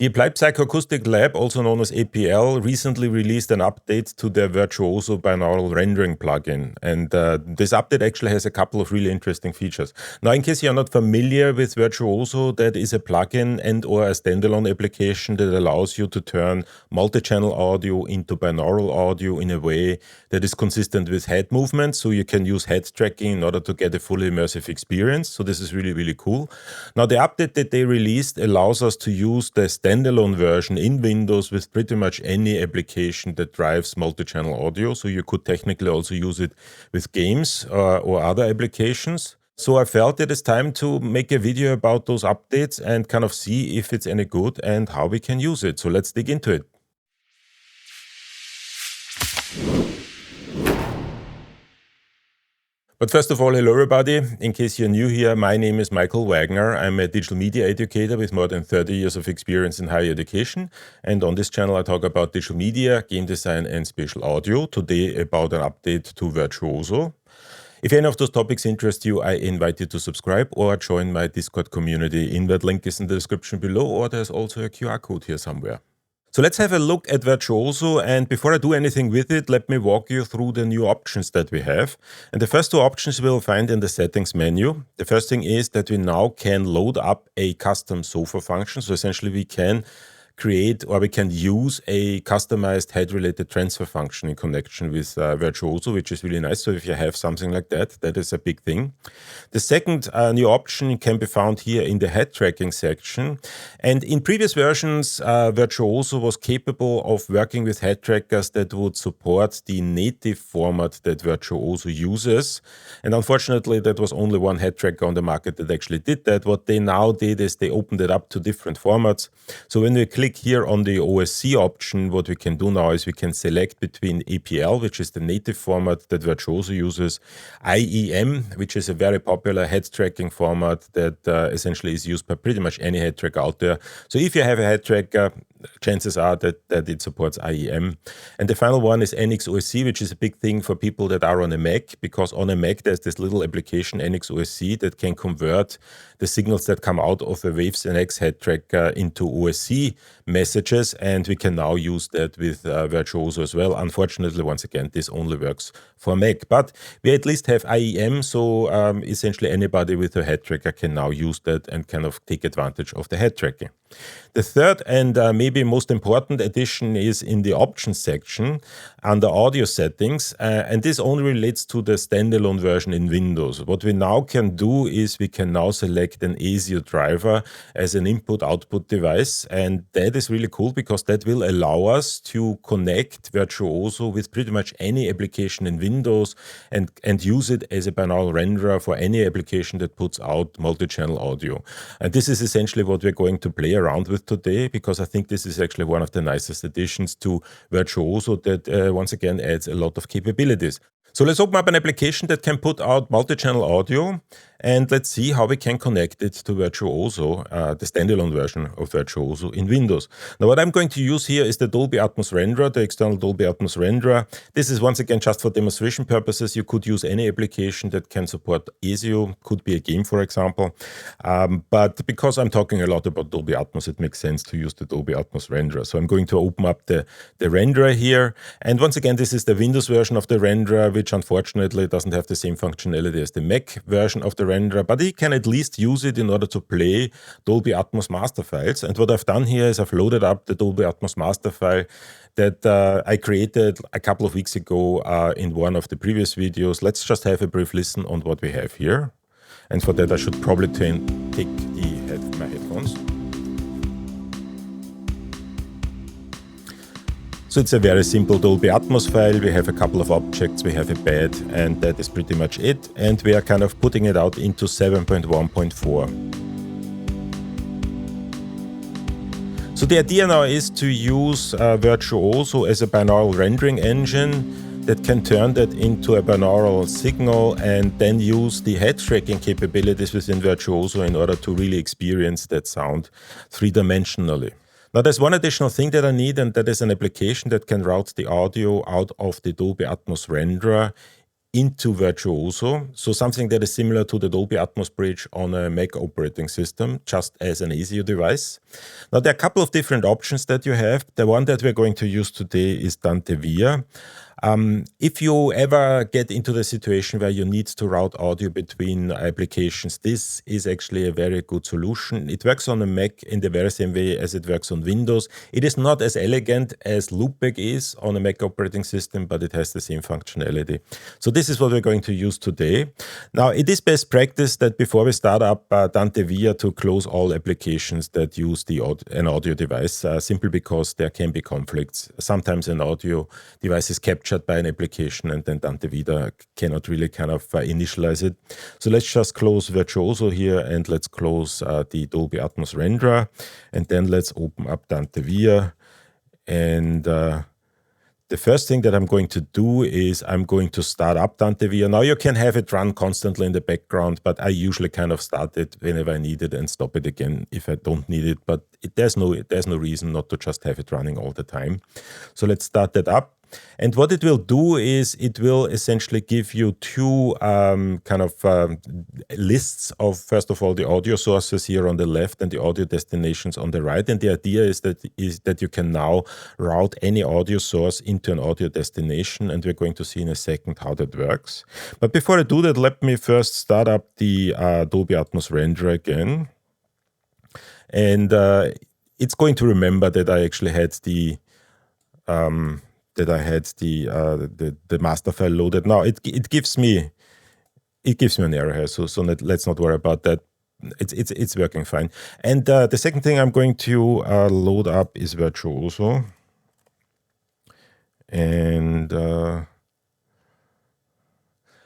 The Applied Psychoacoustic Lab, also known as APL, recently released an update to their Virtuoso binaural rendering plugin. And this update actually has a couple of really interesting features. Now, in case you're not familiar with Virtuoso, that is a plugin and or a standalone application that allows you to turn multi-channel audio into binaural audio in a way that is consistent with head movements. So you can use head tracking in order to get a fully immersive experience. So this is really, really cool. Now, the update that they released allows us to use the standalone version in Windows with pretty much any application that drives multi-channel audio. So you could technically also use it with games or other applications. So I felt it is time to make a video about those updates and kind of see if it's any good and how we can use it. So let's dig into it. But first of all, hello everybody. In case you're new here, my name is Michael Wagner. I'm a digital media educator with more than 30 years of experience in higher education. And on this channel, I talk about digital media, game design, and spatial audio. Today about an update to Virtuoso. If any of those topics interest you, I invite you to subscribe or join my Discord community. Invite link is in the description below, or there's also a QR code here somewhere. So let's have a look at Virtuoso, and before I do anything with it, let me walk you through the new options that we have. And the first two options we'll find in the settings menu. The first thing is that we now can load up a custom sofa function. So essentially we can create or we can use a customized head-related transfer function in connection with Virtuoso, which is really nice. So if you have something like that, that is a big thing. The second new option can be found here in the head tracking section. And in previous versions, Virtuoso was capable of working with head trackers that would support the native format that Virtuoso uses. And unfortunately, that was only one head tracker on the market that actually did that. What they now did is they opened it up to different formats. So when we click here on the OSC option, what we can do now is we can select between APL, which is the native format that Virtuoso uses, IEM, which is a very popular head tracking format that essentially is used by pretty much any head tracker out there. So if you have a head tracker, chances are that it supports IEM. And the final one is NXOSC, which is a big thing for people that are on a Mac, because on a Mac there's this little application NXOSC that can convert the signals that come out of a Waves NX head tracker into OSC messages, and we can now use that with Virtuoso as well. Unfortunately, once again, this only works for Mac, but we at least have IEM, so essentially anybody with a head tracker can now use that and kind of take advantage of the head tracking. The third and maybe most important addition is in the options section under audio settings, and this only relates to the standalone version in Windows. What we now can do is we can now select an ASIO driver as an input-output device, and that is really cool because that will allow us to connect Virtuoso with pretty much any application in Windows and use it as a binaural renderer for any application that puts out multi-channel audio. And this is essentially what we're going to play around with today, because I think this is actually one of the nicest additions to Virtuoso that once again adds a lot of capabilities. So let's open up an application that can put out multi-channel audio, and let's see how we can connect it to Virtuoso, the standalone version of Virtuoso in Windows. Now what I'm going to use here is the Dolby Atmos renderer, the external Dolby Atmos renderer. This is once again just for demonstration purposes. You could use any application that can support ASIO, could be a game for example. But because I'm talking a lot about Dolby Atmos, it makes sense to use the Dolby Atmos renderer. So I'm going to open up the renderer here. And once again, this is the Windows version of the renderer, which unfortunately doesn't have the same functionality as the Mac version of the renderer, but you can at least use it in order to play Dolby Atmos master files. And what I've done here is I've loaded up the Dolby Atmos master file that I created a couple of weeks ago in one of the previous videos. Let's just have a brief listen on what we have here. And for that, I should probably take my headphones. So it's a very simple Dolby Atmos file. We have a couple of objects, we have a bed, and that is pretty much it. And we are kind of putting it out into 7.1.4. So the idea now is to use Virtuoso as a binaural rendering engine that can turn that into a binaural signal and then use the head tracking capabilities within Virtuoso in order to really experience that sound three-dimensionally. Now there's one additional thing that I need, and that is an application that can route the audio out of the Dolby Atmos renderer into Virtuoso. So something that is similar to the Dolby Atmos bridge on a Mac operating system, just as an ASIO device. Now, there are a couple of different options that you have. The one that we're going to use today is Dante Via. If you ever get into the situation where you need to route audio between applications, this is actually a very good solution. It works on a Mac in the very same way as it works on Windows. It is not as elegant as Loopback is on a Mac operating system, but it has the same functionality. So this is what we're going to use today. Now, it is best practice that before we start up Dante Via to close all applications that use an audio device, simply because there can be conflicts. Sometimes an audio device is captured by an application and then Dante Via cannot really kind of initialize it. So let's just close Virtuoso here and let's close the Dolby Atmos renderer, and then let's open up Dante Via. And the first thing that I'm going to do is I'm going to start up Dante Via. Now you can have it run constantly in the background, but I usually kind of start it whenever I need it and stop it again if I don't need it. But there's no reason not to just have it running all the time. So let's start that up. And what it will do is it will essentially give you two lists of, first of all, the audio sources here on the left and the audio destinations on the right. And the idea is that you can now route any audio source into an audio destination. And we're going to see in a second how that works. But before I do that, let me first start up the Dolby Atmos renderer again. And it's going to remember that I actually had the master file loaded. Now it gives me an error here, so let's not worry about that. It's working fine. And the second thing I'm going to load up is Virtuoso, and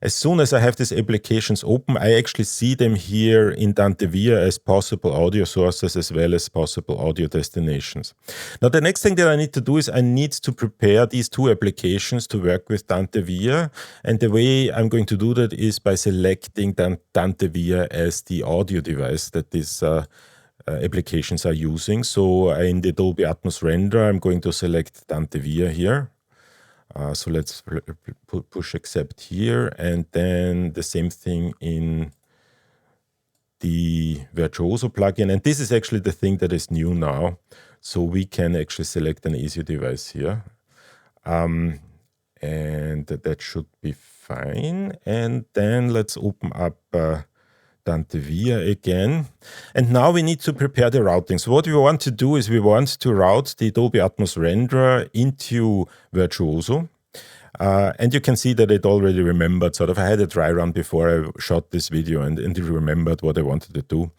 as soon as I have these applications open, I actually see them here in Dante Via as possible audio sources as well as possible audio destinations. Now, the next thing that I need to do is I need to prepare these two applications to work with Dante Via. And the way I'm going to do that is by selecting Dante Via as the audio device that these applications are using. So in the Dolby Atmos renderer, I'm going to select Dante Via here. So let's push accept here, and then the same thing in the Virtuoso plugin. And this is actually the thing that is new now. So we can actually select an ASIO device here. And that should be fine. And then let's open up Dante Via again. And now we need to prepare the routing. So what we want to do is we want to route the Dolby Atmos renderer into Virtuoso. And you can see that it already remembered, I had a dry run before I shot this video, and it remembered what I wanted to do.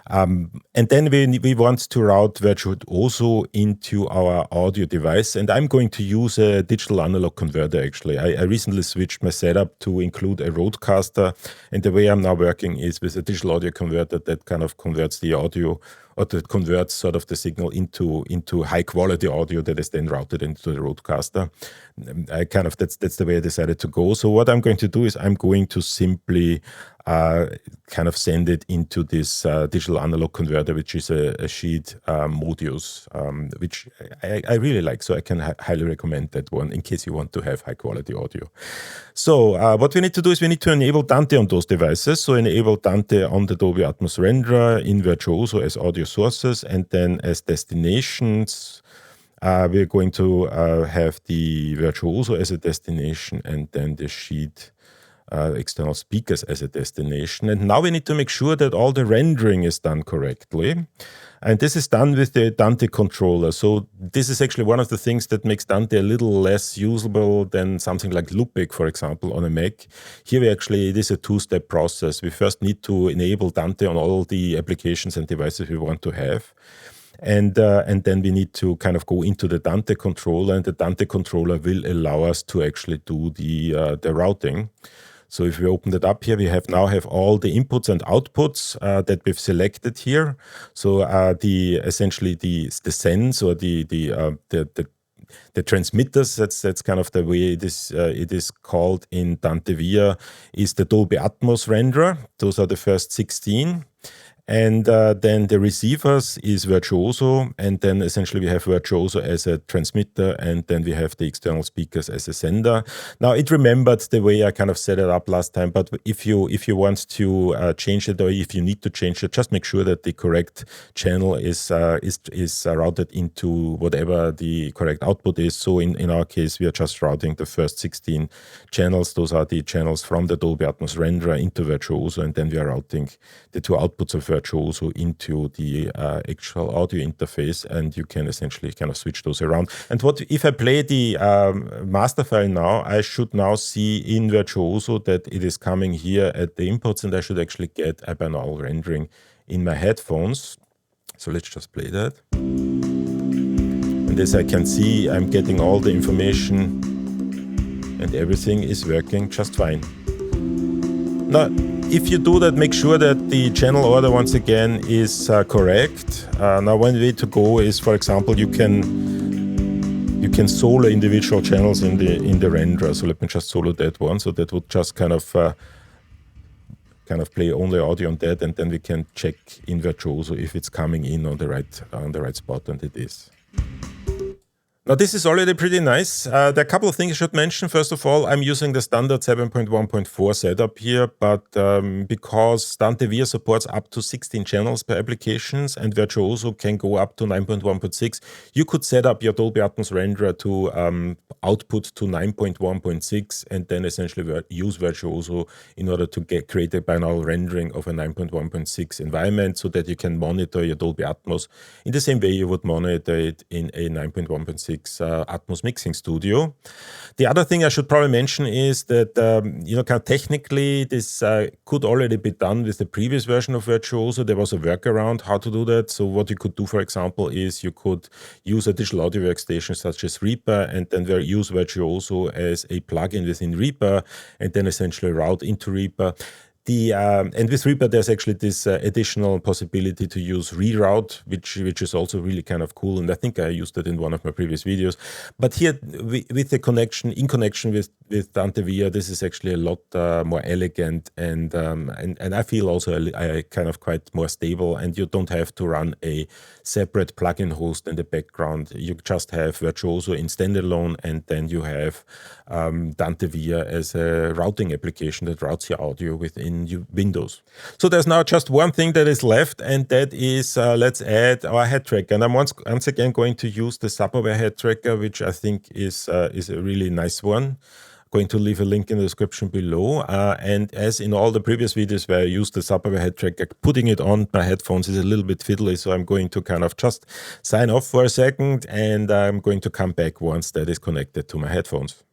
And then we want to route Virtuoso into our audio device, and I'm going to use a digital analog converter actually. I recently switched my setup to include a Rodecaster, and the way I'm now working is with a digital audio converter that kind of converts the audio, or that converts the signal into high quality audio that is then routed into the Rodecaster. That's the way I decided to go. So what I'm going to do is I'm going to simply send it into this digital analog converter, which is a Sheet Modius, which I really like. So I can highly recommend that one in case you want to have high quality audio. So what we need to do is we need to enable Dante on those devices. So enable Dante on the Dolby Atmos renderer in Virtuoso as audio sources, and then as destinations, we're going to have the Virtuoso as a destination, and then the Sheet external speakers as a destination. And now we need to make sure that all the rendering is done correctly. And this is done with the Dante controller. So this is actually one of the things that makes Dante a little less usable than something like Loopback, for example, on a Mac. Here it is a two-step process. We first need to enable Dante on all the applications and devices we want to have. And then we need to kind of go into the Dante controller, and the Dante controller will allow us to actually do the routing. So if we open it up here, we now have all the inputs and outputs that we've selected here. So essentially the sends, or the transmitters, that's kind of the way it is called in Dante Via, is the Dolby Atmos renderer. Those are the first 16. And then the receivers is Virtuoso, and then essentially we have Virtuoso as a transmitter, and then we have the external speakers as a sender. Now it remembered the way I kind of set it up last time, but if you want to change it, or if you need to change it, just make sure that the correct channel is routed into whatever the correct output is. So in our case, we are just routing the first 16 channels. Those are the channels from the Dolby Atmos renderer into Virtuoso, and then we are routing the two outputs of Virtuoso into the actual audio interface, and you can essentially kind of switch those around. And what if I play the master file now, I should now see in Virtuoso that it is coming here at the inputs, and I should actually get a binaural rendering in my headphones. So let's just play that. And as I can see, I'm getting all the information and everything is working just fine. Now, if you do that, make sure that the channel order once again is correct. Now, one way to go is, for example, you can solo individual channels in the renderer. So let me just solo that one. So that would just kind of play only audio on that, and then we can check in Virtuoso if it's coming in on the right spot, and it is. Now this is already pretty nice. There are a couple of things I should mention. First of all, I'm using the standard 7.1.4 setup here, but because Dante Via supports up to 16 channels per applications and Virtuoso can go up to 9.1.6, you could set up your Dolby Atmos renderer to output to 9.1.6 and then essentially use Virtuoso in order to create a binaural rendering of a 9.1.6 environment so that you can monitor your Dolby Atmos in the same way you would monitor it in a 9.1.6 Atmos mixing studio. The other thing I should probably mention is that kind of technically this could already be done with the previous version of Virtuoso. There was a workaround how to do that. So what you could do, for example, is you could use a digital audio workstation such as Reaper and then use Virtuoso as a plugin within Reaper and then essentially route into Reaper. And with Reaper, there's actually this additional possibility to use reroute, which is also really kind of cool. And I think I used it in one of my previous videos. But here, with the connection with Dante Via, this is actually a lot more elegant and I feel also kind of quite more stable. And you don't have to run a separate plugin host in the background. You just have Virtuoso in standalone, and then you have Dante Via as a routing application that routes your audio within Windows. So there's now just one thing that is left, and that is let's add our head tracker. And I'm once again going to use the sub-aware head tracker, which I think is a really nice one. Going to leave a link in the description below. And as in all the previous videos where I used the sub-aware head tracker, putting it on my headphones is a little bit fiddly. So I'm going to kind of just sign off for a second, and I'm going to come back once that is connected to my headphones.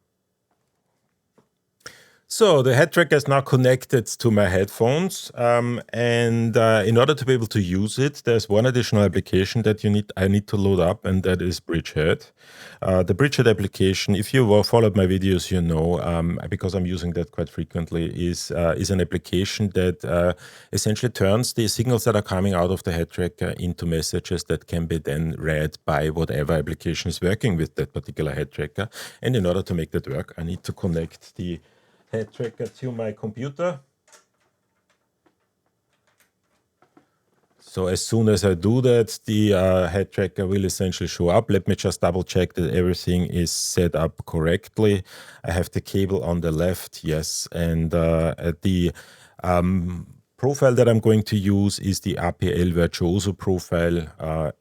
So the head tracker is now connected to my headphones, and in order to be able to use it, there's one additional application that I need to load up, and that is Bridgehead. The Bridgehead application, if you followed my videos, you know, because I'm using that quite frequently, is an application that essentially turns the signals that are coming out of the head tracker into messages that can be then read by whatever application is working with that particular head tracker. And in order to make that work, I need to connect the head tracker to my computer. So as soon as I do that, the head tracker will essentially show up. Let me just double check that everything is set up correctly. I have the cable on the left, yes, and the profile that I'm going to use is the RPL Virtuoso profile,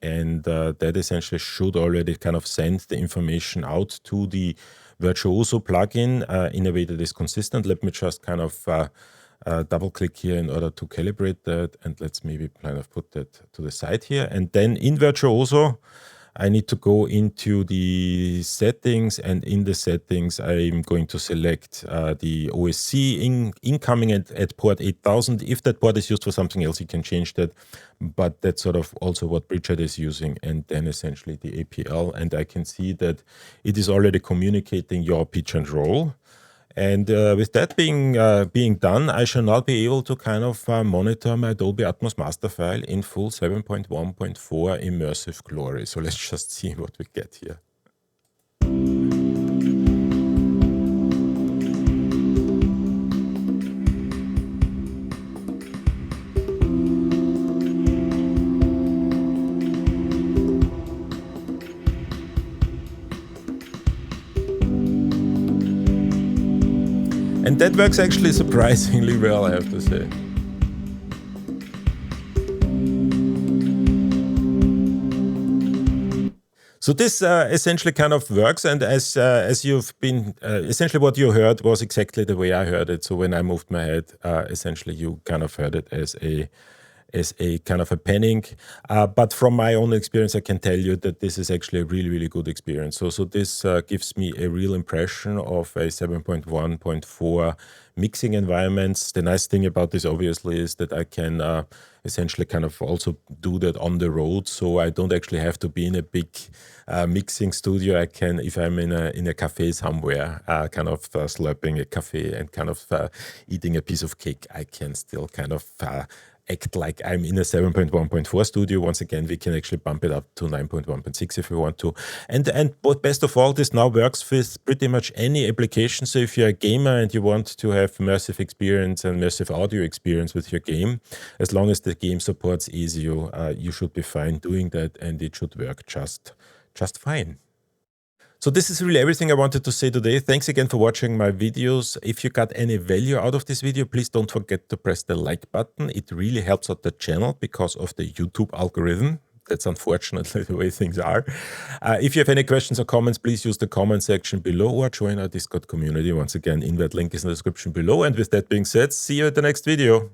and that essentially should already kind of send the information out to the Virtuoso plugin in a way that is consistent. Let me just kind of double click here in order to calibrate that, and let's maybe kind of put that to the side here. And then in Virtuoso, I need to go into the settings, and in the settings, I'm going to select the OSC incoming at port 8000. If that port is used for something else, you can change that, but that's sort of also what Bridgehead is using, and then essentially the APL, and I can see that it is already communicating your pitch and roll. And with that being done, I shall now be able to kind of monitor my Dolby Atmos master file in full 7.1.4 immersive glory. So let's just see what we get here. And that works actually surprisingly well, I have to say. So this essentially kind of works, and as you've been essentially what you heard was exactly the way I heard it. So when I moved my head, essentially you kind of heard it as a kind of a panning. But from my own experience, I can tell you that this is actually a really, really good experience. So this gives me a real impression of a 7.1.4 mixing environments. The nice thing about this obviously is that I can essentially kind of also do that on the road. So I don't actually have to be in a big mixing studio. I can, if I'm in a cafe somewhere, kind of slurping a cafe and kind of eating a piece of cake, I can still kind of act like I'm in a 7.1.4 studio. Once again, we can actually bump it up to 9.1.6 if we want to. And but best of all, this now works with pretty much any application. So if you're a gamer and you want to have immersive experience and immersive audio experience with your game, as long as the game supports ESU, you should be fine doing that, and it should work just fine. So this is really everything I wanted to say today. Thanks again for watching my videos. If you got any value out of this video, please don't forget to press the like button. It really helps out the channel because of the YouTube algorithm. That's unfortunately the way things are. If you have any questions or comments, please use the comment section below or join our Discord community. Once again, invite link is in the description below. And with that being said, see you at the next video.